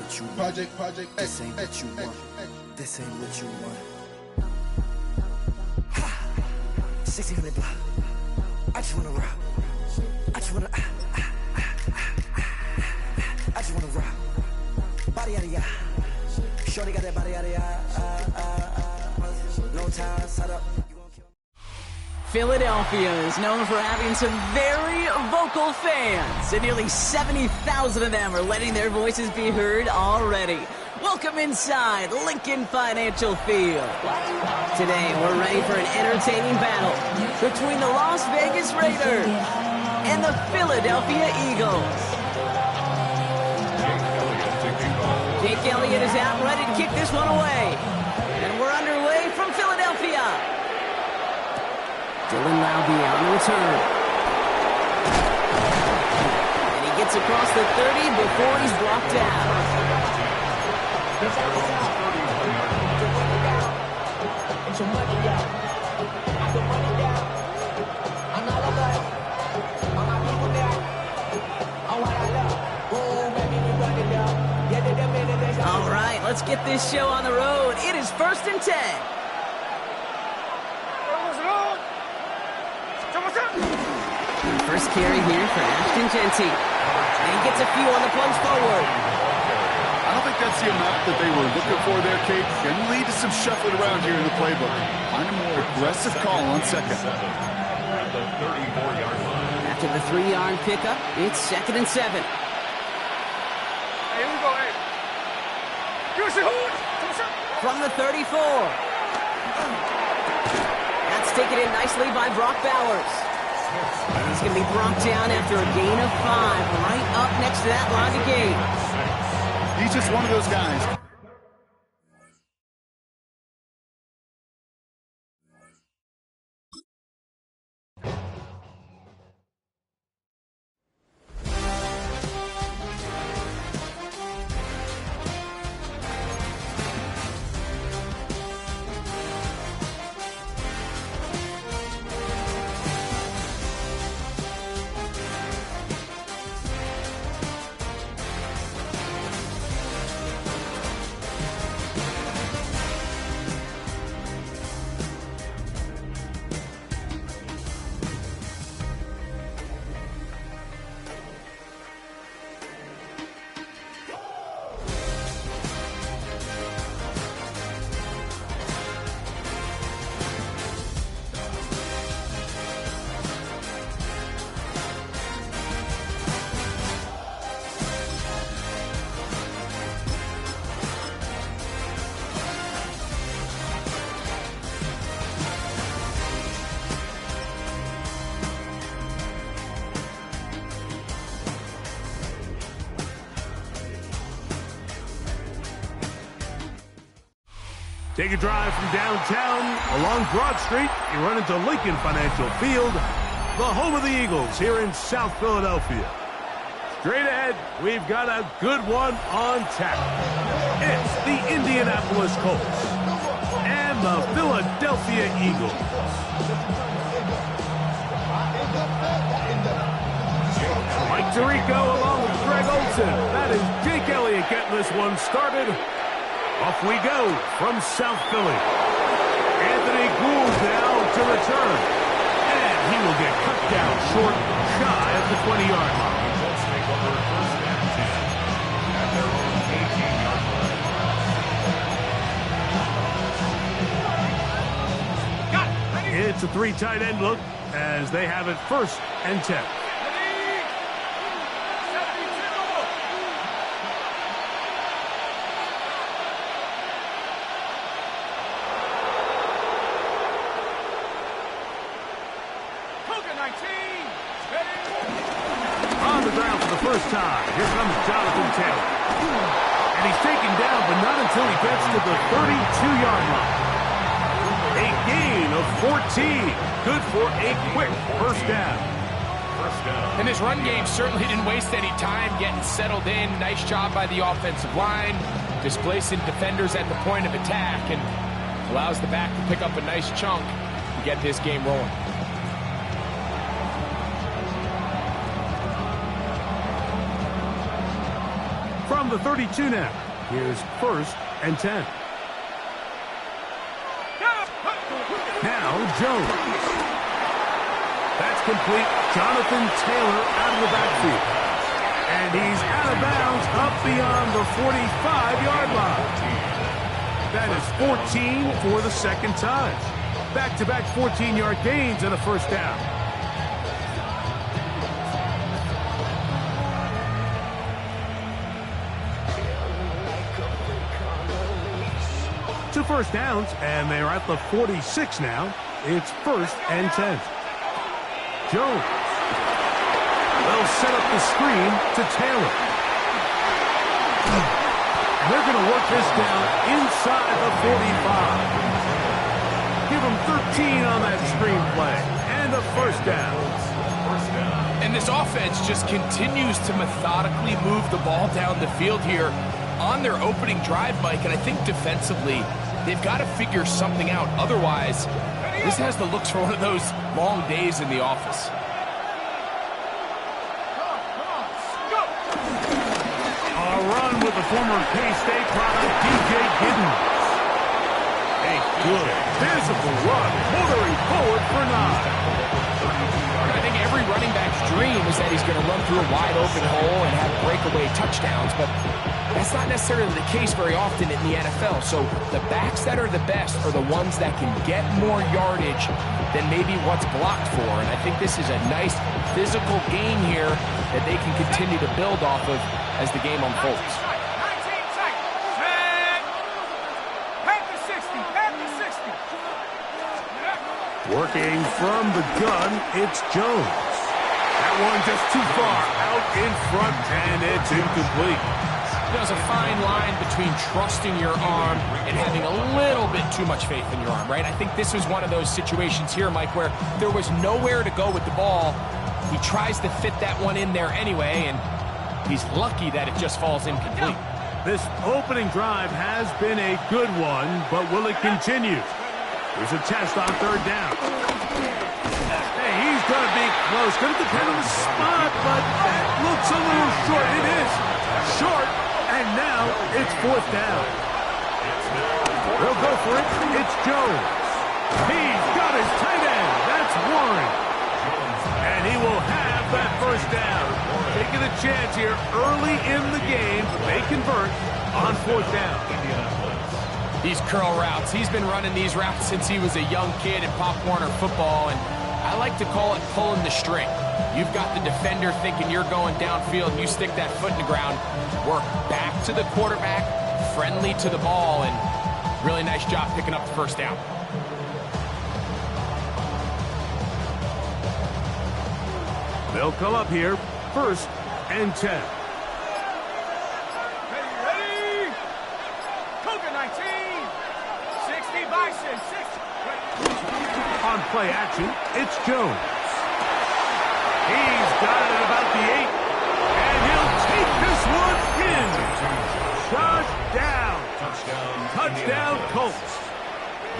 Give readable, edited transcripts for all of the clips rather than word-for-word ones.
what you want. Project. This ain't what you want. This ain't what you want. 1600 block. I just wanna rock. I just wanna. I just wanna rock. Body yada yada. Shorty got that body yada yada. No time, set up. Philadelphia is known for having some very vocal fans, and nearly 70,000 of them are letting their voices be heard already. Welcome inside Lincoln Financial Field. Today, we're ready for an entertaining battle between the Las Vegas Raiders and the Philadelphia Eagles. Jake Elliott is out ready to kick this one away. And we're underway from Philadelphia. Dylan Laube out in return. And he gets across the 30 before he's blocked out. All right, let's get this show on the road. It is 1st and 10. First carry here for Ashton Jeanty. And he gets a few on the plunge forward. I don't think that's the amount that they were looking for there, Kate. Can lead to some shuffling around here in the playbook. Find a more aggressive call on second. After the 3-yard pickup, it's 2nd and 7. Hey, here we go, hey. From the 34. That's taken in nicely by Brock Bowers. And he's going to be brought down after a gain of 5, right up next to that line of game. He's just one of those guys. Take a drive from downtown along Broad Street. You run into Lincoln Financial Field, the home of the Eagles here in South Philadelphia. Straight ahead, we've got a good one on tap. It's the Indianapolis Colts and the Philadelphia Eagles. Mike Tirico along with Greg Olsen. That is Jake Elliott getting this one started. Off we go from South Philly. Anthony Gould now to return. And he will get cut down short, shy of the 20-yard line. It's a 3 tight end look as they have it 1st and 10. On the ground for the first time, here comes Jonathan Taylor. And he's taken down, but not until he gets to the 32-yard line. A gain of 14. Good for a quick first down. And this run game certainly didn't waste any time getting settled in. Nice job by the offensive line, displacing defenders at the point of attack, and allows the back to pick up a nice chunk and get this game rolling. From the 32 now, here's 1st and 10. Now Jones. That's complete. Jonathan Taylor out of the backfield. And he's out of bounds up beyond the 45-yard line. That is 14 for the second time. Back-to-back 14-yard gains and a first down. Two first downs, and they're at the 46 now. It's 1st and 10. Jones. They'll set up the screen to Taylor. They're going to work this down inside the 45. Give them 13 on that screen play, and a first down. And this offense just continues to methodically move the ball down the field here on their opening drive, Mike, and I think defensively they've got to figure something out. Otherwise, this has the looks for one of those long days in the office. A run with the former K-State product, DJ Giddens. A good, visible run, motoring forward for 9. I think every running back's dream is that he's going to run through a wide open hole and have breakaway touchdowns, but that's not necessarily the case very often in the NFL. So the backs that are the best are the ones that can get more yardage than maybe what's blocked for. And I think this is a nice physical gain here that they can continue to build off of as the game unfolds. Working from the gun, it's Jones. That one just too far out in front, and it's incomplete. There's a fine line between trusting your arm and having a little bit too much faith in your arm, right? I think this was one of those situations here, Mike, where there was nowhere to go with the ball. He tries to fit that one in there anyway, and he's lucky that it just falls incomplete. This opening drive has been a good one, but will it continue? Here's a test on 3rd down. Hey, he's going to be close. Going to depend on the spot, but that looks a little short. It is short, and now it's 4th down. They'll go for it. It's Jones. He's got his tight end. That's Warren. And he will have that first down. Taking a chance here early in the game. They convert on 4th down. These curl routes, he's been running these routes since he was a young kid in Pop Warner football, and I like to call it pulling the string. You've got the defender thinking you're going downfield, and you stick that foot in the ground, work back to the quarterback, friendly to the ball, and really nice job picking up the first down. They'll come up here, 1st and 10. On play action, it's Jones. He's got it at about the 8, and he'll take this one in. Touchdown, Colts.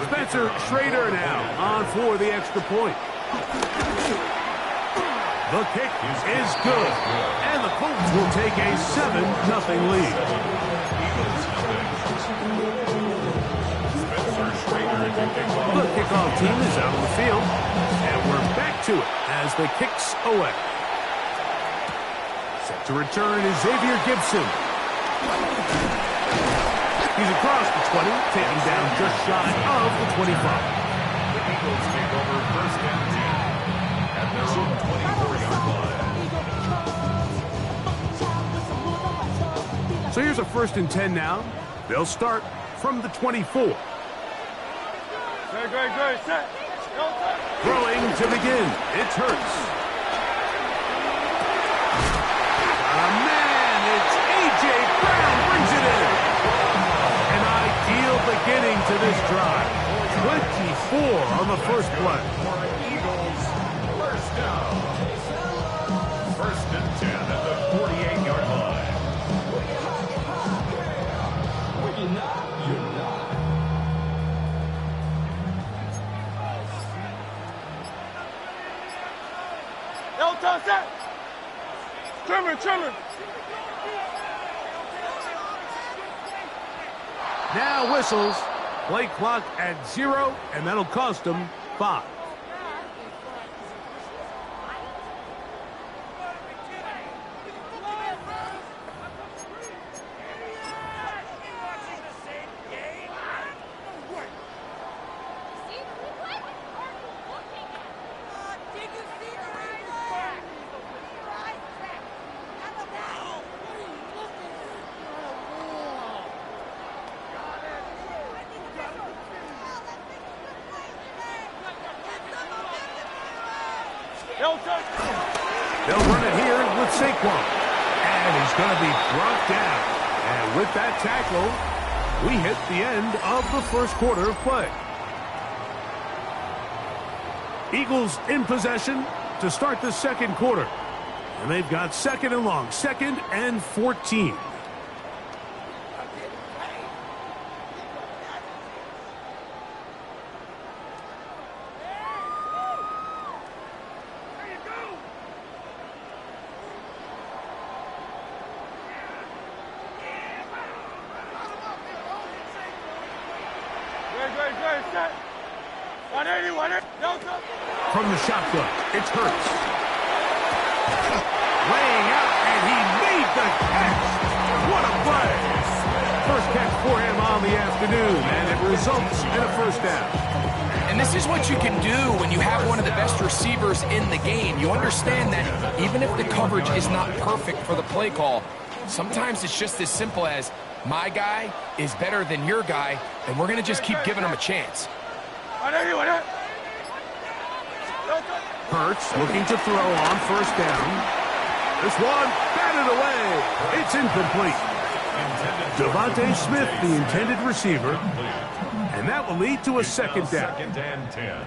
Spencer Schrader now on for the extra point. The kick is good, and the Colts will take a 7-0 lead. The kickoff team is out on the field, and we're back to it as the kicks away. Set to return is Xavier Gibson. He's across the 20, taking down just shy of the 25. The Eagles take over 1st and 10 at their own 24-yard line. So here's a 1st and 10 now. They'll start from the 24. Throwing to begin, it's Hurts. Man, it's A.J. Brown brings it in. An ideal beginning to this drive. 24 on the first play. Eagles, first down. 1st and 10 at the 48-yard line. Trimmer. Now whistles. Play clock at 0, and that'll cost them 5. They'll run it here with Saquon. And he's going to be brought down. And with that tackle, we hit the end of the first quarter of play. Eagles in possession to start the second quarter. And they've got 2nd and long, 2nd and 14. From the shotgun, it's Hurts. Laying out, and he made the catch. What a play. First catch for him on the afternoon, and it results in a first down. And this is what you can do when you have one of the best receivers in the game. You understand that even if the coverage is not perfect for the play call, sometimes it's just as simple as my guy is better than your guy, and we're going to just keep giving him a chance. Hurts looking to throw on first down. This one batted away. It's incomplete. Devontae Smith, the intended receiver, and that will lead to a second down. 2nd and 10.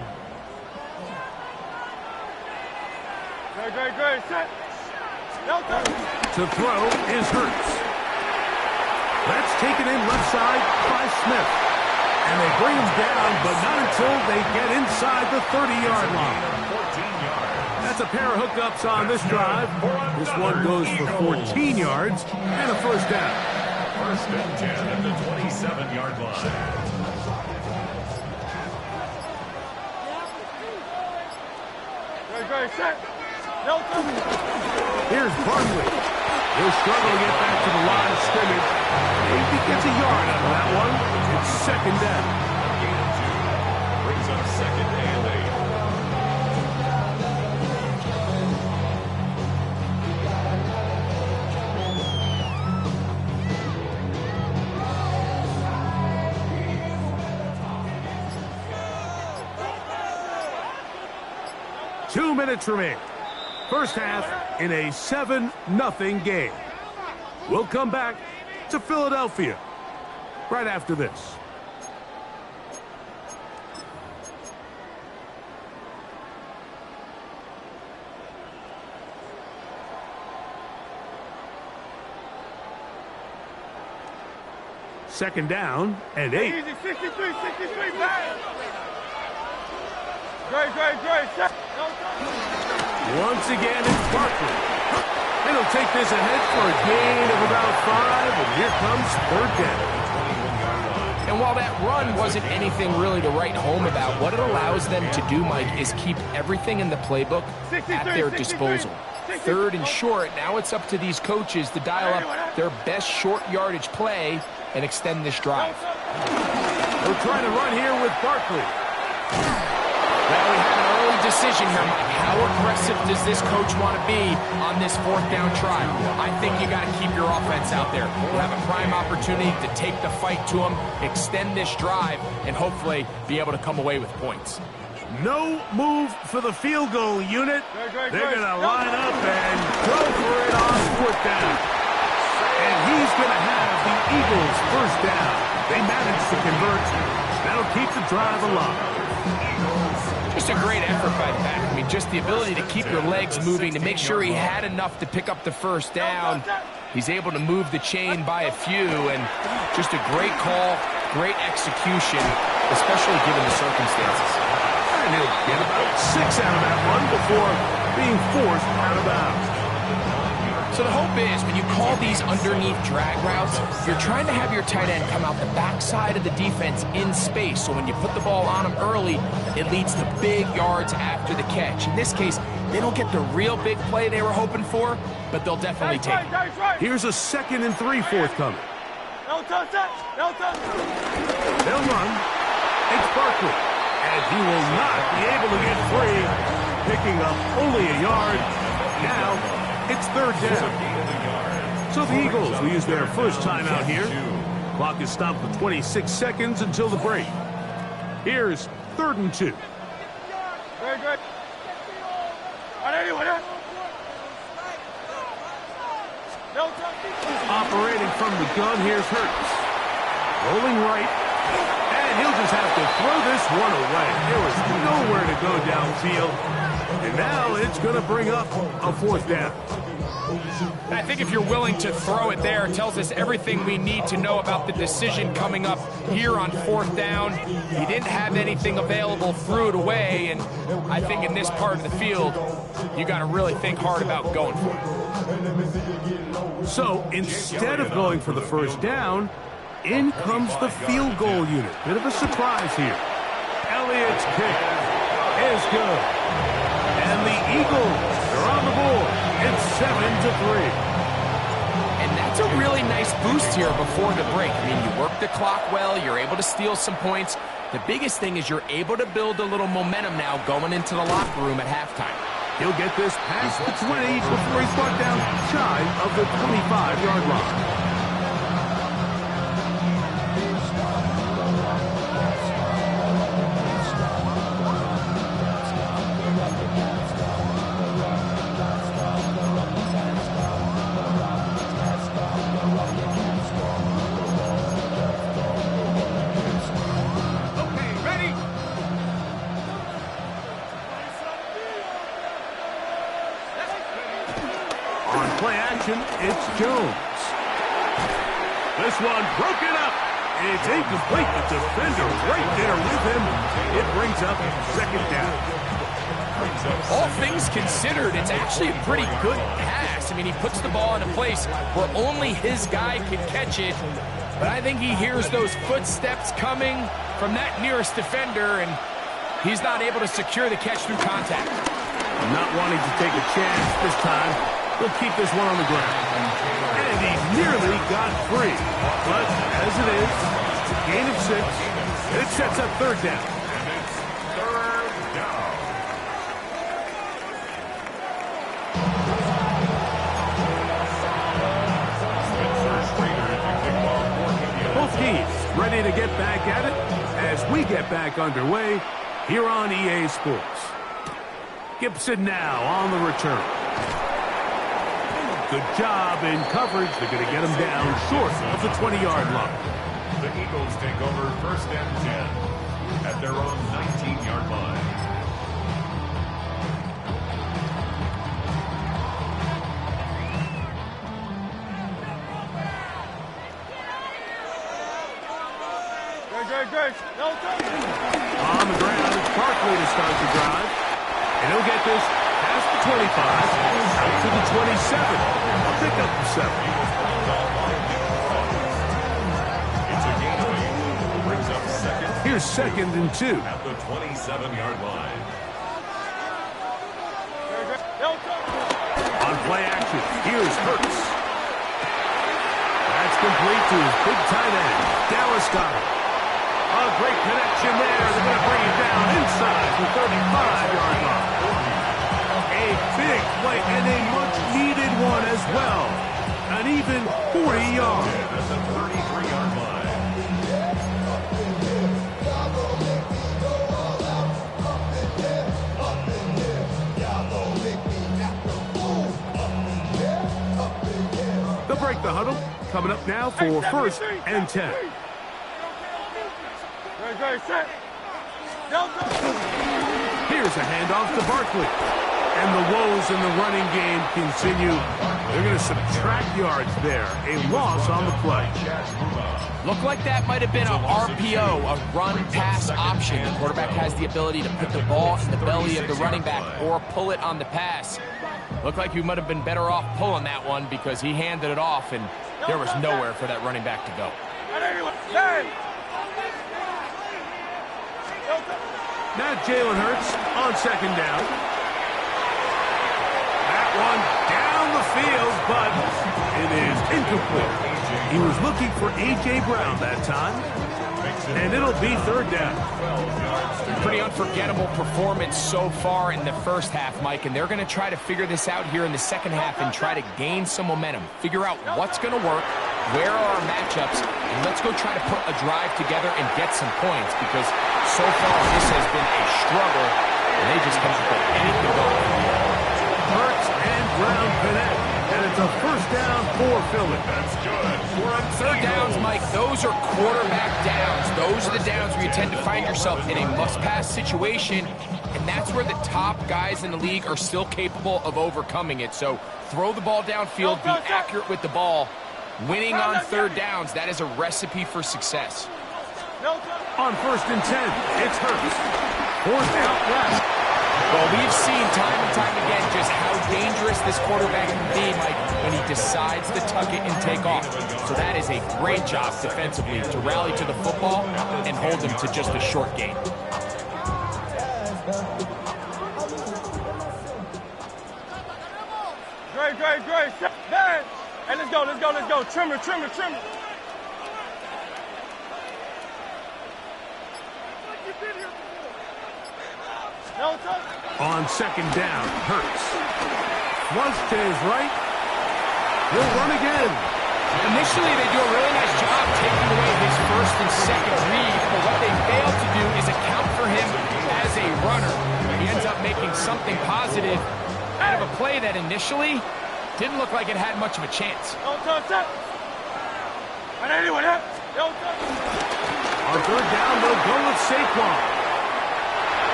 To throw is Hurts. That's taken in left side by Smith. And they bring him down, but not until they get inside the 30-yard line. 14 yards. That's a pair of hookups on this drive. This one goes for 14 yards and a first down. 1st and 10 at the 27-yard line. Here's Barkley. He'll struggle to get back to the line of scrimmage. Maybe gets a yard out of that one. It's second down. Gain of 2. Brings up 2nd and 8. 2 minutes remain. First half in a 7-0 game. We'll come back to Philadelphia right after this. Second down and 8. Easy, 63, bang. Great. Once again, it's Barkley. And he'll take this ahead for a gain of about 5, and here comes third down. And while that run wasn't anything really to write home about, what it allows them to do, Mike, is keep everything in the playbook at their disposal. 3rd and short, now it's up to these coaches to dial up their best short yardage play and extend this drive. They're trying to run here with Barkley. Well, we have an early decision here, Mike. How aggressive does this coach want to be on this 4th down try? I think you got to keep your offense out there. You have a prime opportunity to take the fight to them, extend this drive, and hopefully be able to come away with points. No move for the field goal unit. They're going to line up and go for it on 4th down. And he's going to have the Eagles' first down. They managed to convert. That'll keep the drive alive. Just a great effort by Pat. I mean, just the ability to keep your legs moving, to make sure he had enough to pick up the first down. He's able to move the chain by a few, and just a great call, great execution, especially given the circumstances. And he'll get about 6 out of that one before being forced out of bounds. So the hope is when you call these underneath drag routes, you're trying to have your tight end come out the backside of the defense in space. So when you put the ball on them early, it leads to big yards after the catch. In this case, they don't get the real big play they were hoping for, but they'll definitely take it. Here's a 2nd and 3 forthcoming. No touch that. No touch. They'll run. It's Barkley. And he will not be able to get free, picking up only a yard. Now, it's 3rd down. So the Eagles will use their first timeout here. Clock is stopped for 26 seconds until the break. Here's 3rd and 2. Very good. No touch. Operating from the gun, here's Hurts. Rolling right. And he'll just have to throw this one away. There was nowhere to go downfield. And now it's going to bring up a 4th down. I think if you're willing to throw it there, it tells us everything we need to know about the decision coming up here on 4th down. He didn't have anything available, threw it away, and I think in this part of the field, you got to really think hard about going for it. So instead of going for the 1st down, in comes the field goal unit. Bit of a surprise here. Elliott's kick is good. And the Eagles are on the board. It's 7-3. And that's a really nice boost here before the break. I mean, you work the clock well, you're able to steal some points. The biggest thing is you're able to build a little momentum now going into the locker room at halftime. He'll get this past the 20 before he's brought down shy of the 25-yard line. It's Jones. This one broken up. It's incomplete. The defender right there with him. It brings up 2nd down. All things considered, it's actually a pretty good pass. I mean, he puts the ball in a place where only his guy can catch it. But I think he hears those footsteps coming from that nearest defender, and he's not able to secure the catch through contact. Not wanting to take a chance this time. He'll keep this one on the ground. And he nearly got free. But as it is, gain of 6. It sets up 3rd down. And it's 3rd down. Both teams ready to get back at it as we get back underway here on EA Sports. Gibson now on the return. Good job in coverage. They're going to get him down short of the 20-yard line. The Eagles take over 1st and 10 at their own 19-yard line. Great. No touch. On the ground, it's Barkley to start the drive. And he'll get this past the 25, out to the 27. I'll pick up the 7. It's a gain of 8. Brings up 2nd. Here's 2nd and 2. At the 27-yard line. No touch. On play action, here's Hurts. That's complete to his big tight end, Dallas Goedert. A great connection there. They're going to bring him down inside the 35-yard line. A big play and a much-needed one as well. An even 40 yards. At the 33-yard line. They'll break the huddle. Coming up now for 1st and 10. Great. Set. No touch. Here's a handoff to Barkley. And the woes in the running game continue. They're going to subtract yards there. A loss on the play. Looked like that might have been a RPO, a run-pass option. The quarterback has the ability to put the ball in the belly of the running back or pull it on the pass. Looked like he might have been better off pulling that one because he handed it off, and there was nowhere for that running back to go. Now Jalen Hurts on second down. That one down the field, but it is incomplete. He was looking for A.J. Brown that time, and it'll be third down. Pretty unforgettable performance so far in the first half, Mike, and they're going to try to figure this out here in the second half and try to gain some momentum. Figure out what's going to work, where are our matchups, and let's go try to put a drive together and get some points, because so far this has been a struggle, and they just can't put anything going. Hurts and Brown connect, and it's a first down for Philly. That's good. We're on third downs, Mike. Those are quarterback downs. Those are the downs where you tend to find yourself in a must-pass situation, and that's where the top guys in the league are still capable of overcoming it. So throw the ball downfield, be accurate with the ball. Winning on third downs, that is a recipe for success. On first and 10, it's Hurts. Fourth out left. Well, we've seen time and time again just how dangerous this quarterback can be, Mike, when he decides to tuck it and take off. So that is a great job defensively to rally to the football and hold him to just a short gain. Great. Man. Hey, let's go. Trimmer. On second down, Hurts. Flush to his right. He'll run again. Initially, they do a really nice job taking away his first and second read, but what they fail to do is account for him as a runner. He ends up making something positive out of a play that initially didn't look like it had much of a chance. On third down, they'll go with Saquon.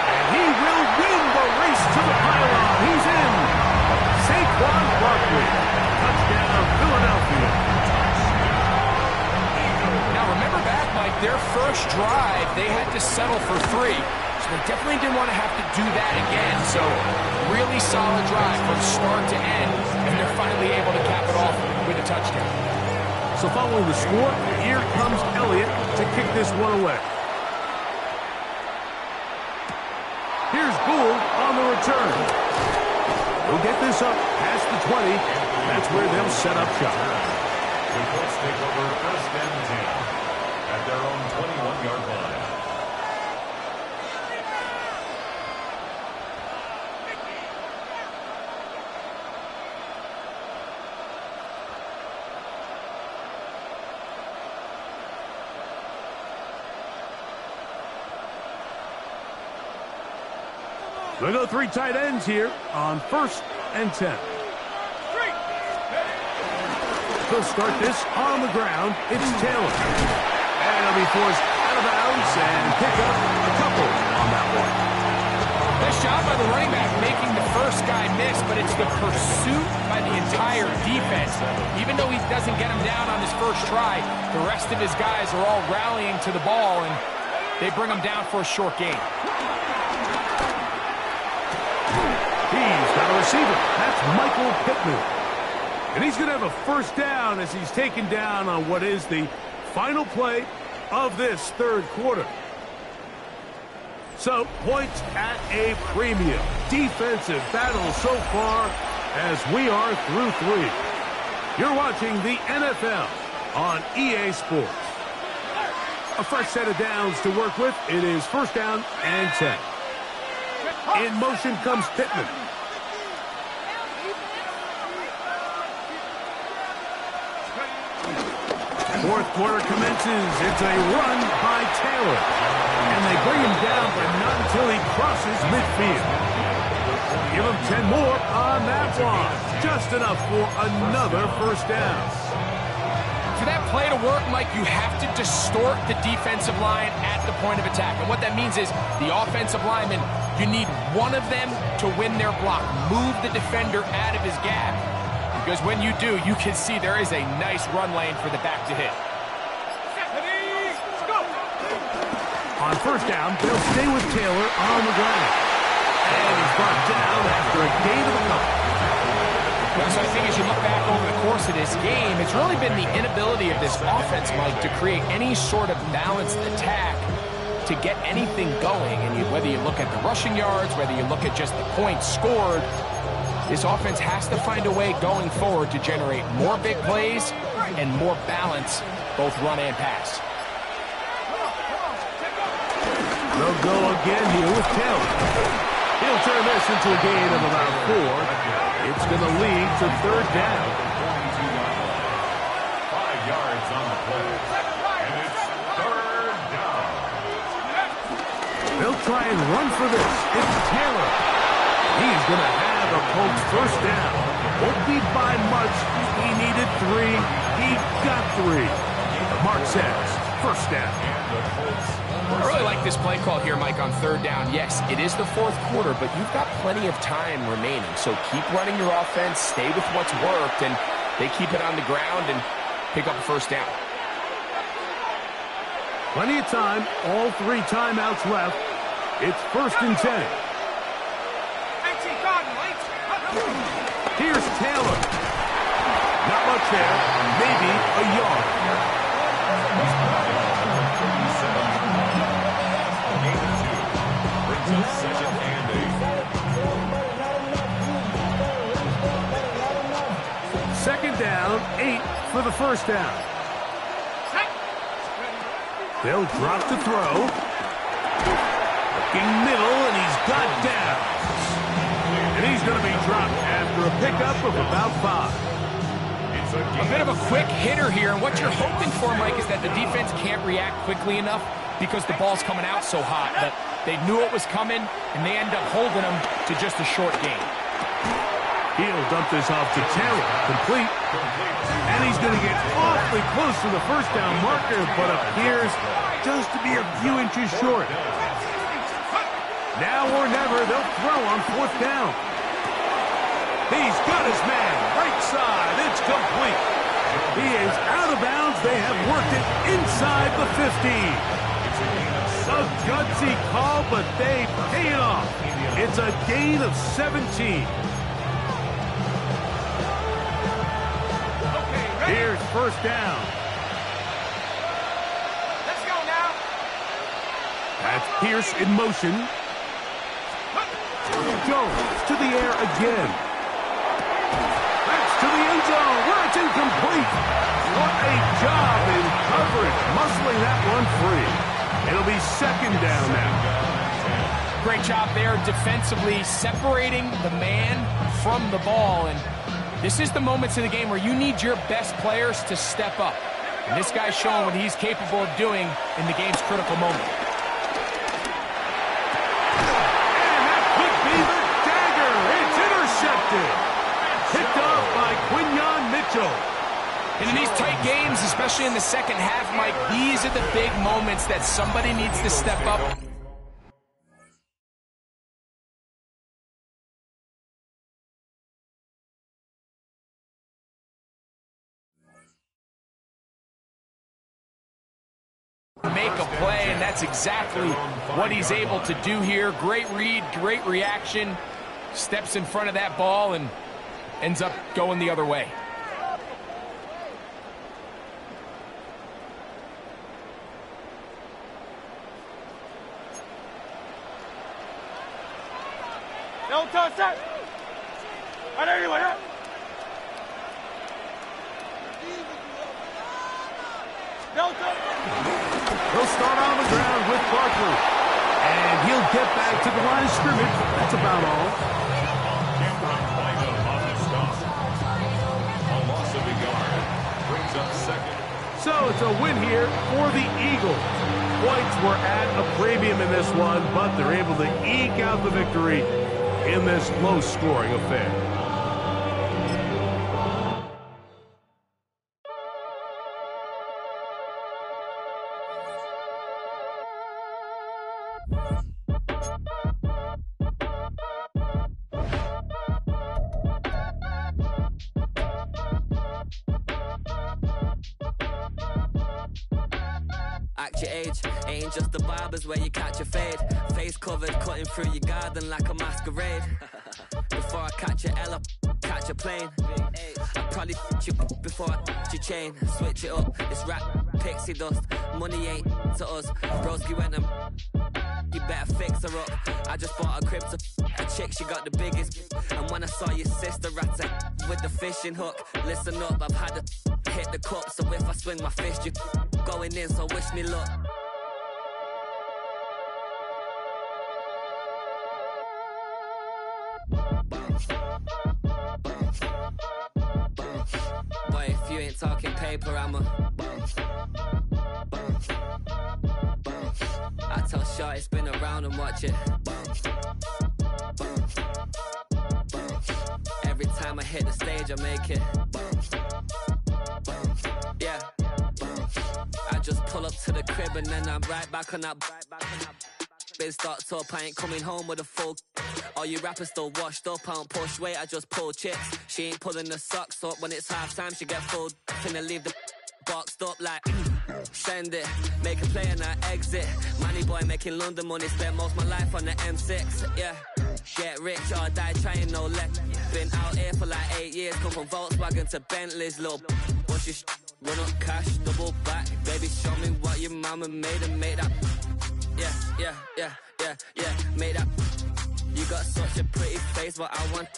And he will win the race to the pylon. He's in. Saquon Barkley. Touchdown, Philadelphia. Now, remember back, Mike, their first drive, they had to settle for 3. So they definitely didn't want to have to do that again. So really solid drive from start to end, and they're finally able to cap it off with a touchdown. So following the score, here comes Elliott to kick this one away. Here's Gould on the return. He'll get this up past the 20. That's where they'll set up shop. The Colts take over first and 10 at their own 21-yard line. They go 3 tight ends here on first and 10. They'll start this on the ground. It's Taylor. And he'll be forced out of bounds and pick up a couple on that one. Nice job by the running back making the first guy miss, but it's the pursuit by the entire defense. Even though he doesn't get him down on his first try, the rest of his guys are all rallying to the ball, and they bring him down for a short gain. He's got a receiver. That's Michael Pittman. And he's going to have a first down as he's taken down on what is the final play of this third quarter. So, points at a premium. Defensive battle so far as we are through 3. You're watching the NFL on EA Sports. A fresh set of downs to work with. It is first down and 10. In motion comes Pittman. Fourth quarter commences. It's a run by Taylor. And they bring him down, but not until he crosses midfield. Give him 10 more on that one. Just enough for another first down. For that play to work, Mike, you have to distort the defensive line at the point of attack. And what that means is the offensive lineman, you need one of them to win their block. Move the defender out of his gap. Because when you do, you can see there is a nice run lane for the back to hit. On first down, they'll stay with Taylor on the ground. And he's brought down after a gain of a couple. So I think as you look back over the course of this game, it's really been the inability of this offense, Mike, to create any sort of balanced attack to get anything going. And whether you look at the rushing yards, whether you look at just the points scored, this offense has to find a way going forward to generate more big plays and more balance, both run and pass. They'll go again here with Taylor. He'll turn this into a gain of about 4. It's going to lead to third down. 5 yards on the play. And it's third down. They'll try and run for this. It's Taylor. He's going to have a Colts first down. Won't be by much. He needed 3. He got 3. Mark says, first down. I really like this play call here, Mike, on third down. Yes, it is the fourth quarter, but you've got plenty of time remaining. So keep running your offense, stay with what's worked, and they keep it on the ground and pick up a first down. Plenty of time, all 3 timeouts left. It's 1st and 10. Here's Taylor. Not much there, maybe a yard. Second and 8. Second down, 8 for the first down. They'll drop to throw. Looking middle, and he's got downs. And he's going to be dropped after a pickup of about 5. A bit of a quick hitter here, and what you're hoping for, Mike, is that the defense can't react quickly enough because the ball's coming out so hot. But they knew it was coming, and they end up holding them to just a short gain. He'll dump this off to Taylor, complete. And he's going to get awfully close to the first down marker, but appears just to be a few inches short. Now or never, they'll throw on 4th down. He's got his man, right side, it's complete. He is out of bounds. They have worked it inside the 15. A gutsy call, but they pay it off. It's a gain of 17. Here's first down. Let's go now. That's Pierce in motion. Jones to the air again. That's to the end zone where it's incomplete. What a job in coverage, muscling that one free. It'll be second down now. Great job there defensively, separating the man from the ball. And this is the moments of the game where you need your best players to step up. And this guy's showing what he's capable of doing in the game's critical moment. And that could be the dagger. It's intercepted. Picked off by Quinyon Mitchell. And in these tight games, especially in the second half, Mike, these are the big moments that somebody needs to step up. Make a play, and that's exactly what he's able to do here. Great read, great reaction. Steps in front of that ball and ends up going the other way. No touch that. Right anyway. No touch. He'll start on the ground with Barkley. And he'll get back to the line of scrimmage. That's about all. Cameron Bynum on the stop. A loss of a yard. Brings up second. So it's a win here for the Eagles. Points were at a premium in this one, but they're able to eke out the victory in this low-scoring affair. Act your age, ain't just the barbers where you catch a fade. Face covered, cutting through your garden like a masquerade. Before I catch a L up, catch your plane. I probably you before I your chain. Switch it up, it's rap, pixie dust. Money ain't to us. Broski went and you better fix her up. I just bought a crib to a chick, she got the biggest. And when I saw your sister rat with the fishing hook, listen up, I've had to hit the cup. So if I swing my fist, you going in, so wish me luck. Boy, if you ain't talking paper, I'm a I tell Shorty spin around and watch it. Every time I hit the stage, I make it. Yeah. I just pull up to the crib and then I'm right back on that. Biz starts up, I ain't coming home with a full. All you rappers still washed up, I don't push weight, I just pull chips. She ain't pulling the socks up when it's halftime, she get full. Finna leave the boxed up like send it, make a play and I exit. Money boy making London money, spent most of my life on the M6. Yeah, get rich or die trying, no let. Been out here for like 8 years, come from Volkswagen to Bentley's. Little what's your run up cash, double back. Baby, show me what your mama made and make that. Yeah, made that. You got such a pretty face, what I want.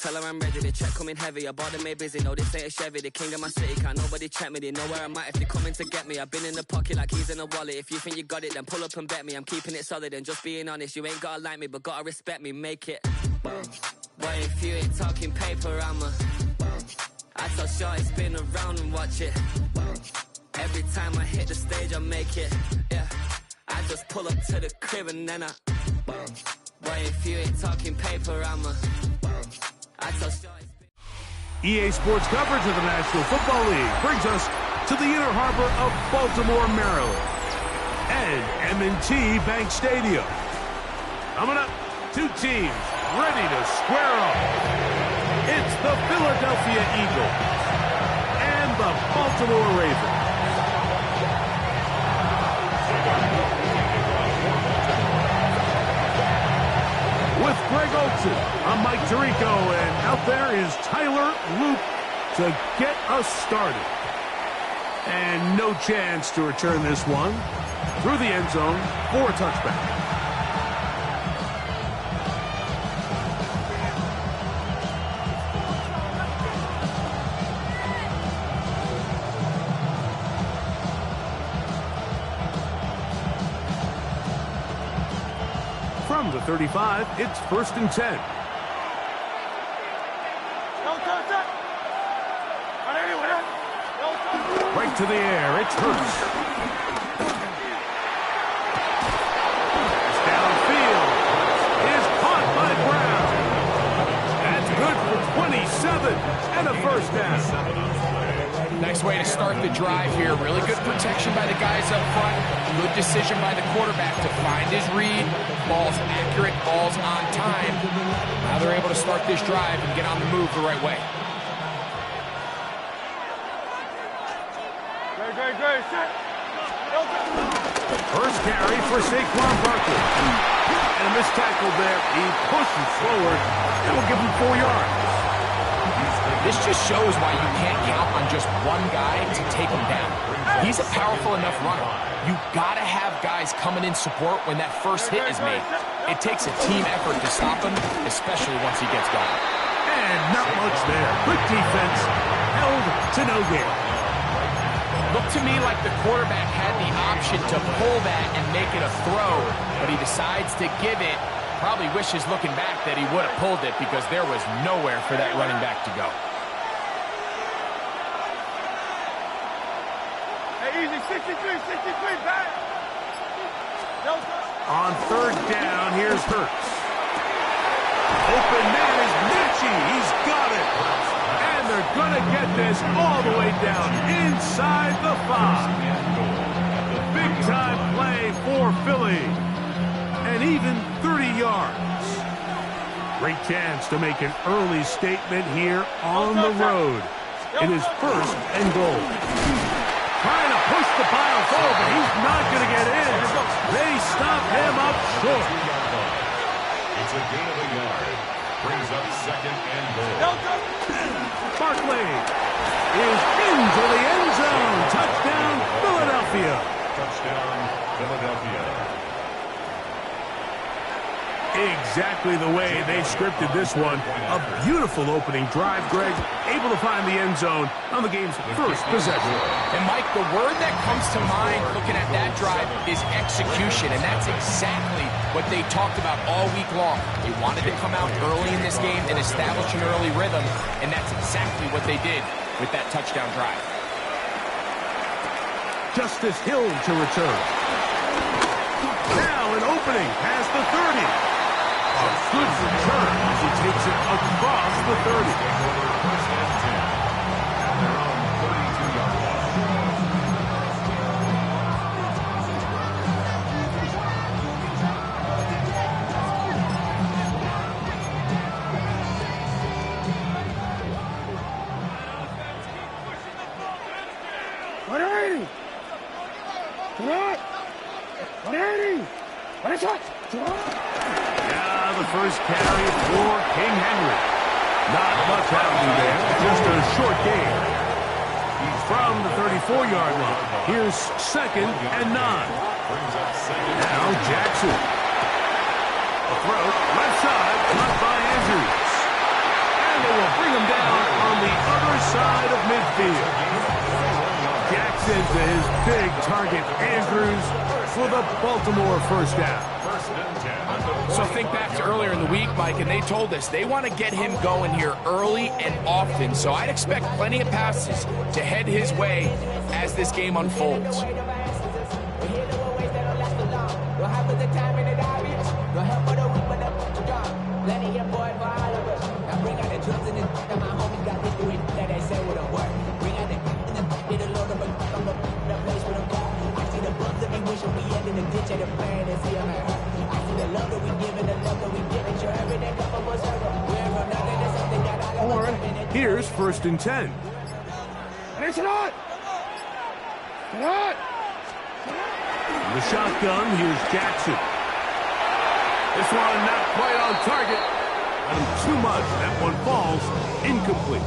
Tell her I'm ready, the check coming heavy. I bought them made busy, no this ain't a Chevy. The king of my city, can't nobody check me. They know where I'm at if they coming to get me. I've been in the pocket like keys in a wallet. If you think you got it, then pull up and bet me. I'm keeping it solid and just being honest. You ain't gotta like me, but gotta respect me, make it. Boy, if you ain't talking paper, I'm a I tell Shorty spin around and watch it. Every time I hit the stage, I make it. Yeah, I just pull up to the crib and then I boy, if you ain't talking paper, I'm a I tell Shorty. EA Sports coverage of the National Football League brings us to the inner harbor of Baltimore, Maryland, and M&T Bank Stadium. Coming up, two teams ready to square off. It's the Philadelphia Eagles and the Baltimore Ravens. With Greg Olsen, I'm Mike Tirico, and out there is Tyler Luke to get us started. And no chance to return this one through the end zone for a touchback. From the 35, it's 1st and 10. Right to the air, it's Hurts. It's downfield. Is caught by Brown. That's good for 27 and a first down. Nice way to start the drive here. Really good protection by the guys up front. Good decision by the quarterback to find his read. Ball's accurate, ball's on time. Now they're able to start this drive and get on the move the right way. Great. First carry for Saquon Barkley. And a missed tackle there. He pushes forward. That will give him 4 yards. This just shows why you can't count on just one guy to take him down. He's a powerful enough runner. You gotta have guys coming in support when that first hit is made. It takes a team effort to stop him, especially once he gets going. And not much there. Good defense. Held to no gain. Looked to me like the quarterback had the option to pull that and make it a throw, but he decides to give it. Probably wishes looking back that he would have pulled it because there was nowhere for that running back to go. Hey, easy, 63, back. On 3rd down, here's Hurts. Open man is Mitchie. He's got it. And they're going to get this all the way down inside the 5. Big-time play for Philly. And even 30 yards. Great chance to make an early statement here on the road. It is 1st and goal. Trying to push the pile forward, but he's not going to get in. They stop him up short. It's a gain of a yard. Brings up second and goal. Barkley is into the end zone. Touchdown, Philadelphia. Touchdown, Philadelphia. Exactly the way they scripted this one. A beautiful opening drive, Greg. Able to find the end zone on the game's first possession. And, Mike, the word that comes to mind looking at that drive is execution, and that's exactly what they talked about all week long. They wanted to come out early in this game and establish an early rhythm, and that's exactly what they did with that touchdown drive. Justice Hill to return. Now an opening past the 30. A good return as he takes it across the 30. First and 10. They're on 32-yard line. The first carry for King Henry. Not much happening there, just a short gain. From the 34-yard line, here's second and 9. Now Jackson. A throw, left side, caught by Andrews. And they will bring him down on the other side of midfield. Jackson to his big target, Andrews, for the Baltimore first down. So think back to earlier in the week, Mike, and they told us they want to get him going here early and often. So I'd expect plenty of passes to head his way as this game unfolds. Here's first and 10. The shotgun, here's Jackson. This one not quite on target. Too much. That one falls incomplete.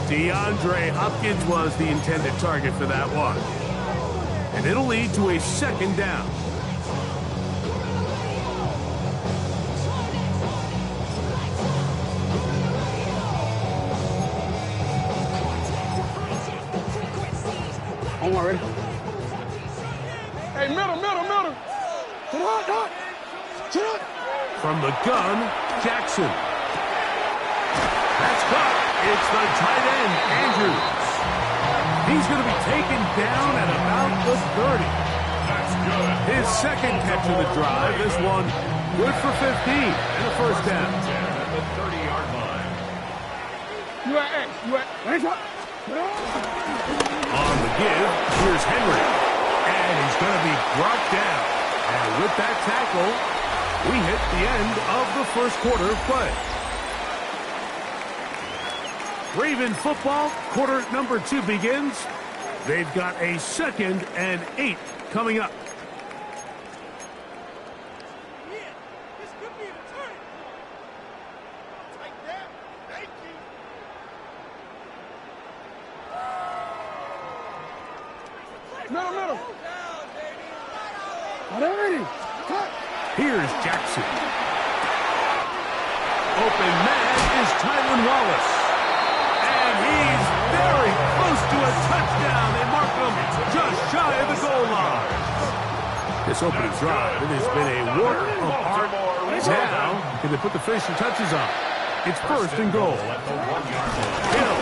DeAndre Hopkins was the intended target for that one. And it'll lead to a second down. Ready? Hey, middle. From the gun, Jackson. That's caught. It's the tight end, Andrews. He's going to be taken down at about the 30. That's good. His second catch of the drive. This one good for 15 and a first down. At the 30-yard line. On the give, here's Henry. And he's going to be brought down. And with that tackle, we hit the end of the first quarter of play. Raven football, quarter number 2 begins. They've got a 2nd and 8 coming up. Middle. Here's Jackson. Open man is Tylan Wallace. And he's very close to a touchdown. They mark him just shy of the goal line. This opening drive, it has been a work of art. Now, can they put the finishing touches on? It's first and goal. Hill.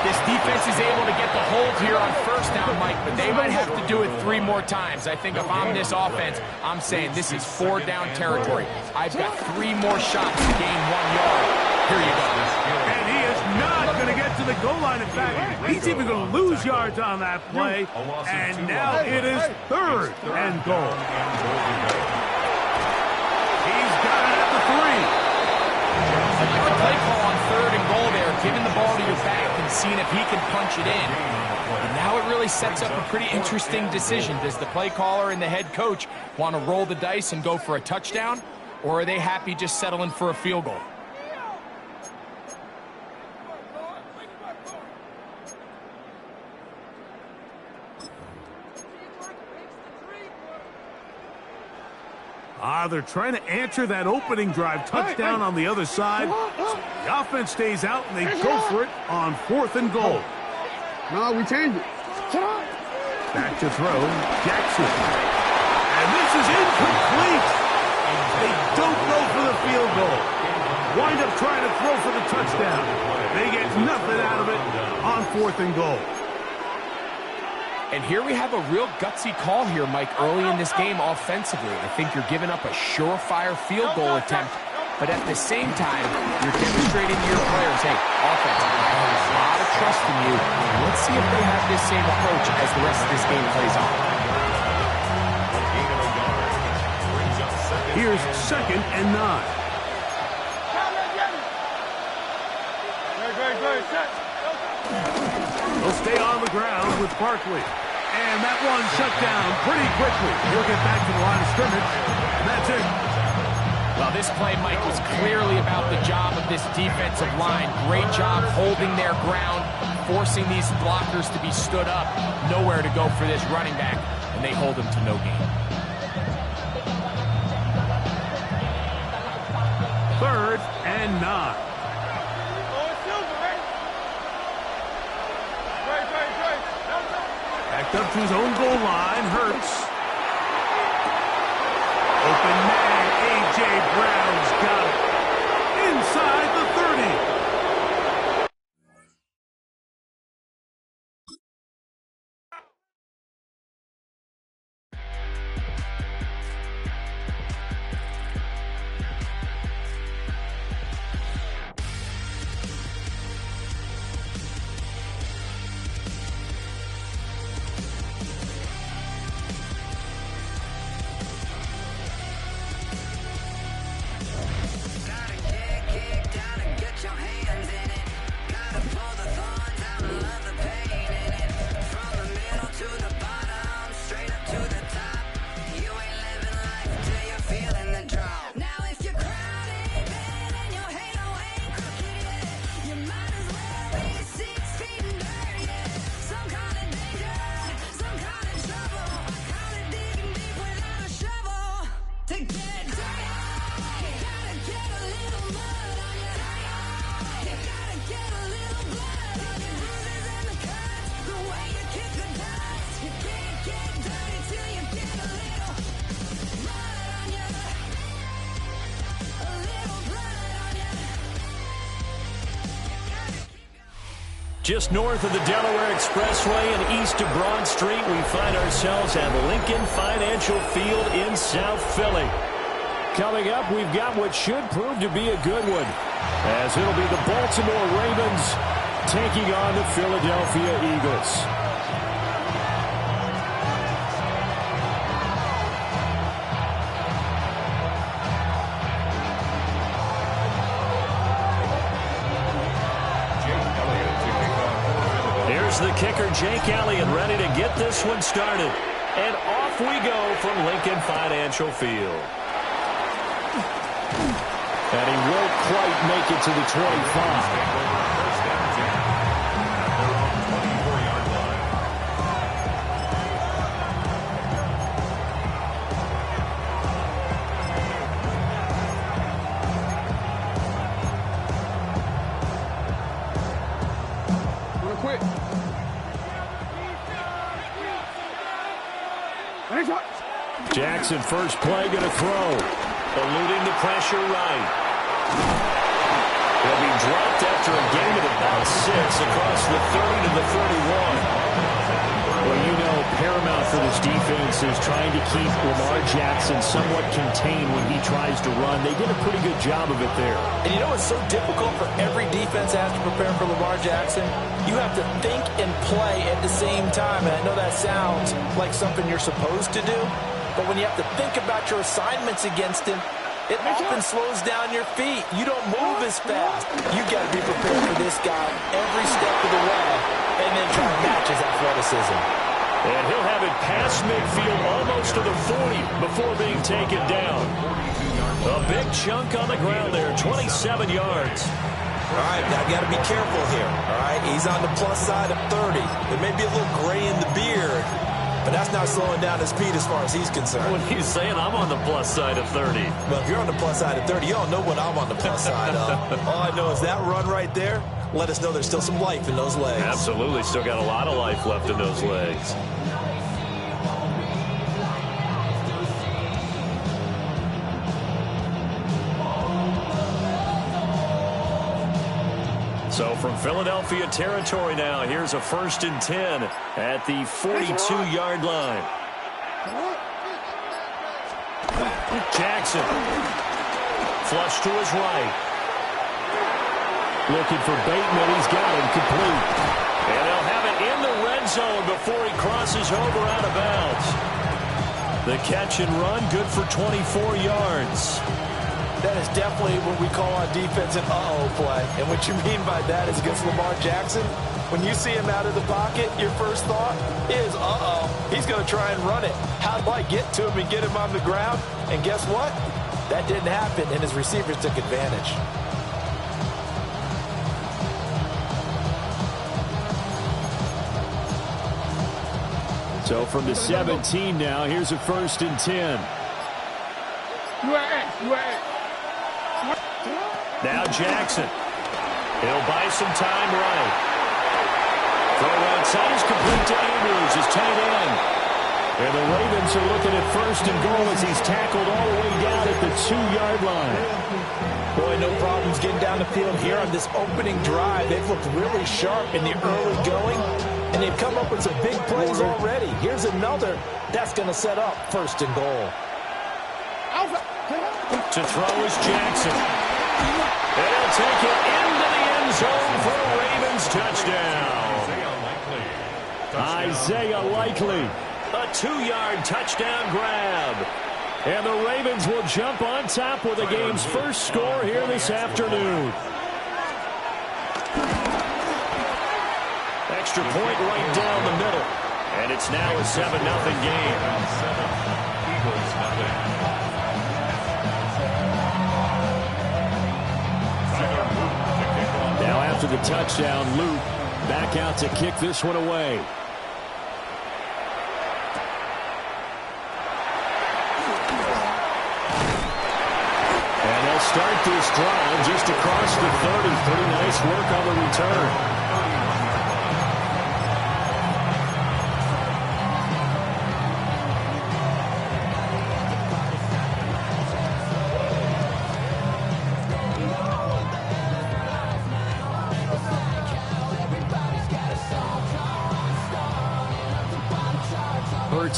This defense is able to get the hold here on first down, Mike, but they might have to do it 3 more times. I think if I'm this offense, I'm saying this is 4 down territory. I've got 3 more shots to gain 1 yard. Here you go. And he is not going to get to the goal line. In fact, he's even going to lose yards on that play. And now it is 3rd and goal. He's got it at the 3. I like the play call on 3rd and goal there, giving the ball to your back and seeing if he can punch it in. And now it really sets up a pretty interesting decision. Does the play caller and the head coach want to roll the dice and go for a touchdown, or are they happy just settling for a field goal? They're trying to answer that opening drive touchdown on the other side. So the offense stays out, and they go for it on 4th and goal. No, we changed it. Back to throw, Jackson. And this is incomplete. They don't go for the field goal. Wind up trying to throw for the touchdown. They get nothing out of it on 4th and goal. And here we have a real gutsy call here, Mike, early in this game offensively. I think you're giving up a surefire field goal attempt, but at the same time, you're demonstrating to your players, hey, offense, I have a lot of trust in you. Let's see if they have this same approach as the rest of this game plays on. Here's 2nd and 9. He'll stay on the ground with Barkley. And that one shut down pretty quickly. He'll get back to the line of scrimmage, and that's it. Well, this play, Mike, was clearly about the job of this defensive line. Great job holding their ground, forcing these blockers to be stood up. Nowhere to go for this running back, and they hold him to no gain. 3rd and 9. Backed up to his own goal line, Hurts. Open man, A.J. Brown's got it. Inside the 30. Just north of the Delaware Expressway and east of Broad Street, we find ourselves at Lincoln Financial Field in South Philly. Coming up, we've got what should prove to be a good one, as it'll be the Baltimore Ravens taking on the Philadelphia Eagles. The kicker, Jake Elliott, ready to get this one started. And off we go from Lincoln Financial Field. And he won't quite make it to the 25. Jackson, first play, going to throw. Eluding the pressure right. He'll be dropped after a gain of about 6 across the 30 to the 31. Well, you know, paramount for this defense is trying to keep Lamar Jackson somewhat contained when he tries to run. They did a pretty good job of it there. And you know it's so difficult for every defense that has to prepare for Lamar Jackson? You have to think and play at the same time. And I know that sounds like something you're supposed to do. But when you have to think about your assignments against him, it often slows down your feet. You don't move as fast. You got to be prepared for this guy every step of the way and then try to match his athleticism. And he'll have it past midfield almost to the 40 before being taken down. A big chunk on the ground there, 27 yards. All right, now got to be careful here. All right, he's on the plus side of 30. There may be a little gray in the beard. but that's not slowing down his speed as far as he's concerned. What he's saying, I'm on the plus side of 30. Well, if you're on the plus side of 30, you don't know what I'm on the plus side of. All I know is that run right there let us know there's still some life in those legs. Absolutely, still got a lot of life left in those legs. So from Philadelphia territory now, here's a 1st and 10 at the 42-yard line. Jackson. Flush to his right. Looking for Bateman. He's got him complete. And they'll have it in the red zone before he crosses over out of bounds. The catch and run, good for 24 yards. That is definitely what we call on defense an uh-oh play. And what you mean by that is against Lamar Jackson, when you see him out of the pocket, your first thought is, uh-oh, he's going to try and run it. How do I get to him and get him on the ground? And guess what? That didn't happen, and his receivers took advantage. So from the 17 now, here's a 1st and 10. Now Jackson. He'll buy some time right. Throw outside is complete to Andrews, his tight end. And the Ravens are looking at 1st and goal as he's tackled all the way down at the 2-yard line. Boy, no problems getting down the field here on this opening drive. They've looked really sharp in the early going, and they've come up with some big plays already. Here's another that's going to set up 1st and goal. To throw is Jackson. And he'll take it into the end zone for a Ravens touchdown. Isaiah Likely. A 2-yard touchdown grab. And the Ravens will jump on top with the game's first score here this afternoon. Extra point right down the middle. And it's now a 7-0 game. Now after the touchdown, Luke back out to kick this one away. And they'll start this drive just across the 30. Pretty nice work on the return.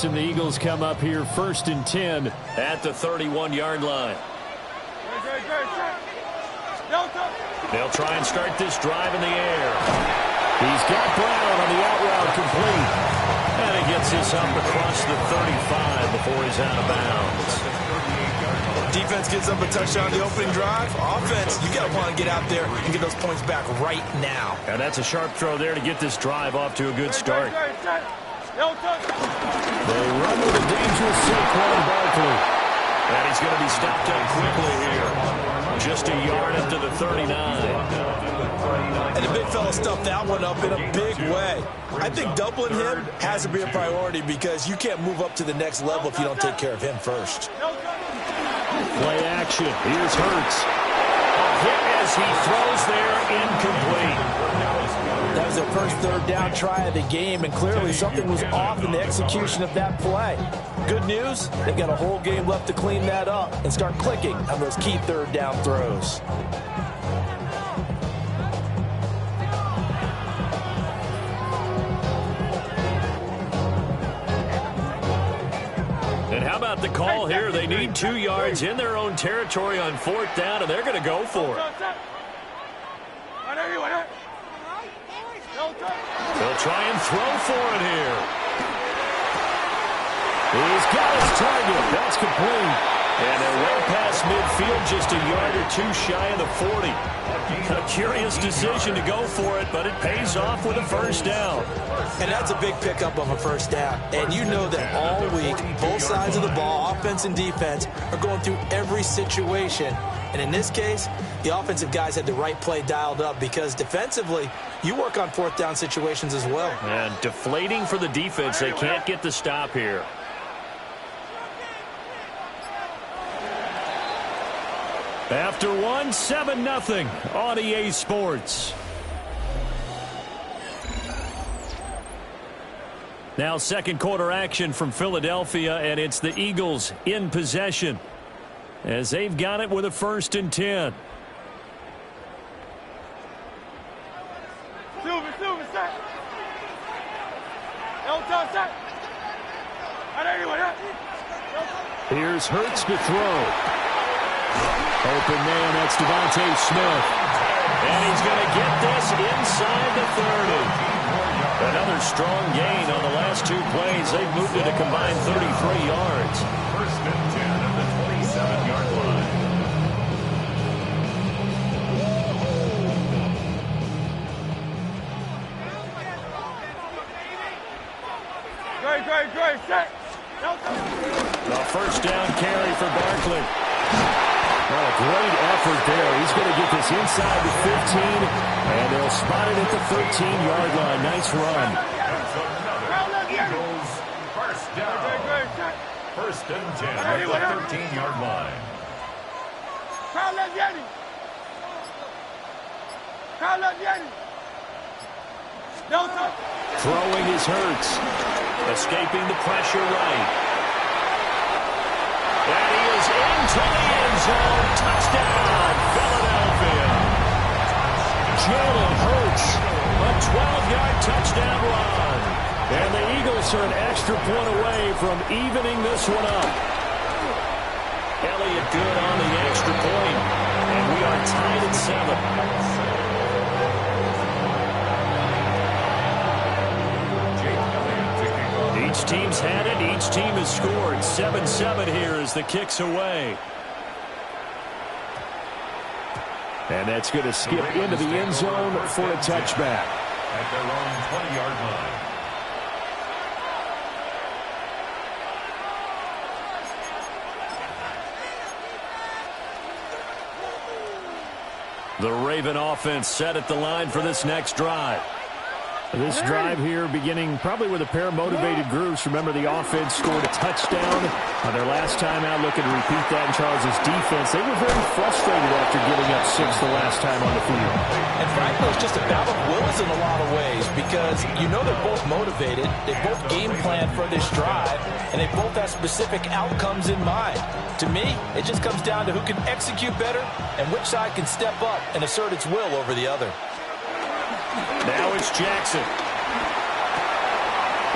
And the Eagles come up here 1st and 10 at the 31-yard line. They'll try and start this drive in the air. He's got Brown on the out route complete. And he gets this up across the 35 before he's out of bounds. Defense gets up a touchdown the opening drive. Offense, you got to want to get out there and get those points back right now. And that's a sharp throw there to get this drive off to a good start. They run with a dangerous Saquon Barkley. And he's going to be stopped up quickly here. Just a yard up to the 39. And the big fella stuffed that one up in a big way. I think doubling him has to be a priority because you can't move up to the next level if you don't take care of him first. Play action. Here's Hurts. A hit as he throws there, incomplete. That was their first 3rd down try of the game, and clearly something was off in the execution of that play. Good news, they've got a whole game left to clean that up and start clicking on those key 3rd down throws. And how about the call here? They need 2 yards in their own territory on 4th down, and they're going to go for it. They'll try and throw for it here. He's got his target. That's complete. And they're well past midfield, just a yard or 2 shy of the 40. A curious decision to go for it, but it pays off with a 1st down. And that's a big pickup of a 1st down. And you know that all week, both sides of the ball, offense and defense, are going through every situation And in this case, the offensive guys had the right play dialed up because defensively, you work on fourth down situations as well. And deflating for the defense. They can't get the stop here. After one, 7-0 on EA Sports. Now second quarter action from Philadelphia, and it's the Eagles in possession as they've got it with a 1st and 10. Silver, set. Set. Here's Hurts to throw. Open man, that's Devontae Smith. And he's going to get this inside the 30. Another strong gain on the last 2 plays. They've moved it a combined 33 yards. 1st and 10 at the 27-yard line. Great, set. A 1st down carry for Barkley. Well, a great effort there. He's going to get this inside the 15, and they'll spot it at the 13-yard line. Nice run. Eagles, 1st down. 1st and 10 at the 13-yard line. Throwing is Hurts. Escaping the pressure right. And he is into the end zone. Touchdown, Philadelphia. Jalen Hurts, a 12-yard touchdown run. And the Eagles are an extra point away from evening this one up. Elliott good on the extra point. And we are tied at 7. Each team's had it. Each team has scored. 7-7 here as the kick's away. And that's going to skip into the end zone for a touchback. At their own 20-yard line. The Raven offense set at the line for this next drive. This drive here beginning probably with a pair of motivated groups. Remember, the offense scored a touchdown on their last time out. Looking to repeat that in Charles' defense. They were very frustrated after giving up 6 the last time on the field. And frankly, it's just a battle of wills in a lot of ways because you know they're both motivated. They both game plan for this drive, and they both have specific outcomes in mind. To me, it just comes down to who can execute better and which side can step up and assert its will over the other. Now it's Jackson.